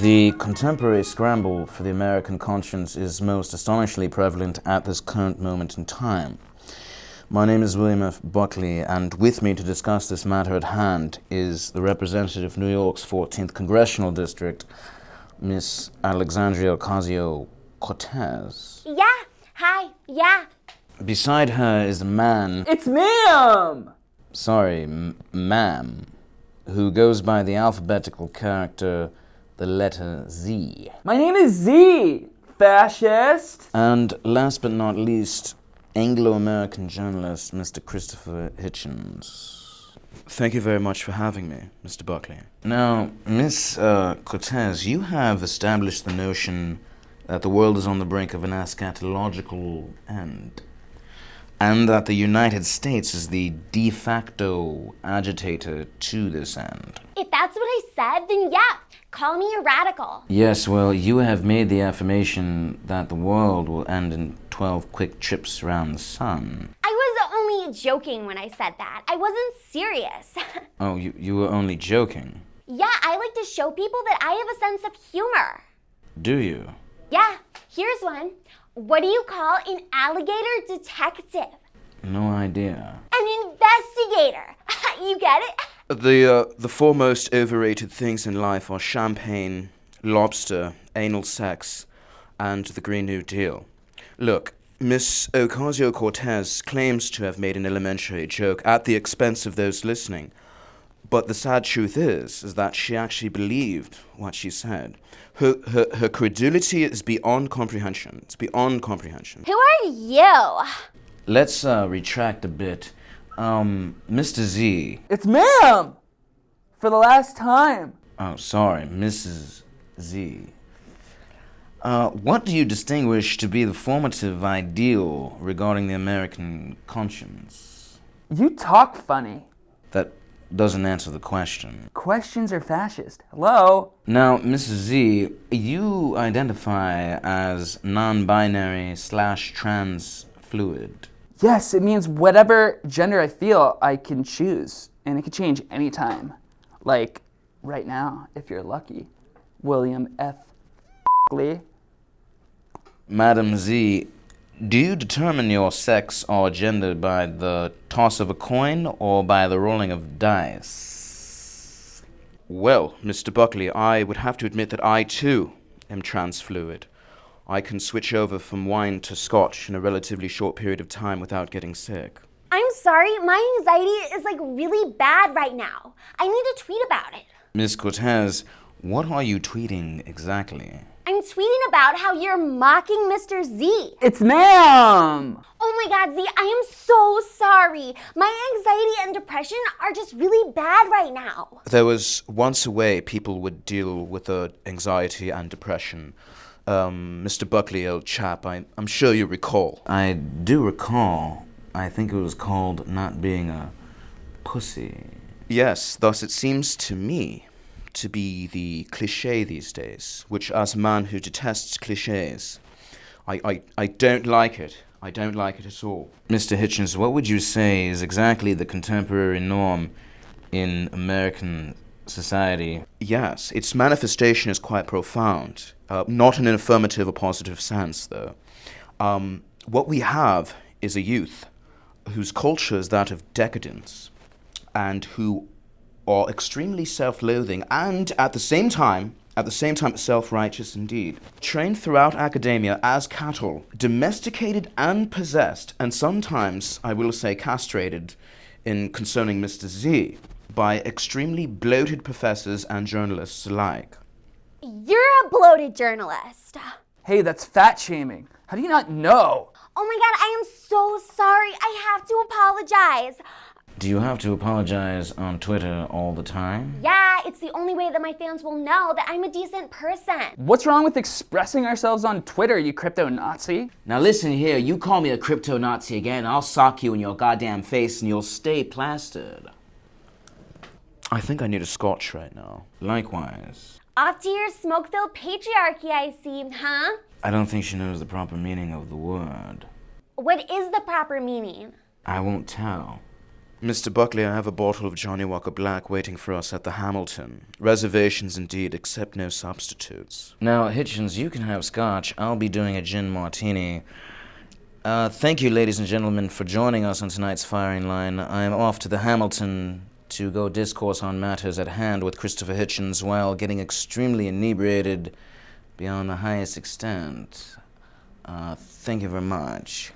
The contemporary scramble for the American conscience is most astonishingly prevalent at this current moment in time. My name is William F. Buckley, and with me to discuss this matter at hand is the representative of New York's 14th Congressional District, Miss Alexandria Ocasio-Cortez. Yeah, hi, yeah. Beside her is a man... It's ma'am! Sorry, ma'am, who goes by the alphabetical character the letter Z. My name is Z, fascist! And last but not least, Anglo-American journalist Mr. Christopher Hitchens. Thank you very much for having me, Mr. Buckley. Now, Miss Cortez, you have established the notion that the world is on the brink of an eschatological end, and that the United States is the de facto agitator to this end. If that's what I said, then yeah, call me a radical. Yes, well, you have made the affirmation that the world will end in 12 quick trips around the sun. I was only joking when I said that. I wasn't serious. Oh, you were only joking? Yeah, I like to show people that I have a sense of humor. Do you? Yeah, here's one. What do you call an alligator detective? No idea. An investigator. You get it? The four most overrated things in life are champagne, lobster, anal sex, and the Green New Deal. Look, Miss Ocasio-Cortez claims to have made an elementary joke at the expense of those listening. But the sad truth is that she actually believed what she said. Her credulity is beyond comprehension. It's beyond comprehension. Who are you? Let's retract a bit. Mr. Z. It's ma'am! For the last time. Oh, sorry, Mrs. Z. What do you distinguish to be the formative ideal regarding the American conscience? You talk funny. That doesn't answer the question. Questions are fascist. Hello? Now, Mrs. Z, you identify as non-binary / trans fluid. Yes, it means whatever gender I feel, I can choose. And it can change anytime. Like, right now, if you're lucky. William F. Buckley. Madam Z, do you determine your sex or gender by the toss of a coin or by the rolling of dice? Well, Mr. Buckley, I would have to admit that I, too, am transfluid. I can switch over from wine to scotch in a relatively short period of time without getting sick. I'm sorry, my anxiety is like really bad right now. I need to tweet about it. Miss Cortez, what are you tweeting exactly? I'm tweeting about how you're mocking Mr. Z. It's ma'am! Oh my God, Z, I am so sorry. My anxiety and depression are just really bad right now. There was once a way people would deal with anxiety and depression. Mr. Buckley, old chap, I'm sure you recall. I do recall. I think it was called not being a pussy. Yes, thus it seems to me to be the cliché these days, which as a man who detests clichés, I don't like it. I don't like it at all. Mr. Hitchens, what would you say is exactly the contemporary norm in American society? Yes, its manifestation is quite profound. Not in an affirmative or positive sense, though. What we have is a youth whose culture is that of decadence, and who are extremely self-loathing and at the same time self-righteous indeed. Trained throughout academia as cattle, domesticated and possessed, and sometimes, I will say, castrated in concerning Mr. Z, by extremely bloated professors and journalists alike. You're a bloated journalist. Hey, that's fat shaming. How do you not know? Oh my God, I am so sorry. I have to apologize. Do you have to apologize on Twitter all the time? Yeah, it's the only way that my fans will know that I'm a decent person. What's wrong with expressing ourselves on Twitter, you crypto-Nazi? Now listen here, you call me a crypto-Nazi again, I'll sock you in your goddamn face and you'll stay plastered. I think I need a scotch right now. Likewise. Off to your smoke-filled patriarchy, I see, huh? I don't think she knows the proper meaning of the word. What is the proper meaning? I won't tell. Mr. Buckley, I have a bottle of Johnny Walker Black waiting for us at the Hamilton. Reservations indeed, except no substitutes. Now, Hitchens, you can have scotch. I'll be doing a gin martini. Thank you, ladies and gentlemen, for joining us on tonight's firing line. I am off to the Hamilton to go discourse on matters at hand with Christopher Hitchens while getting extremely inebriated beyond the highest extent. Thank you very much.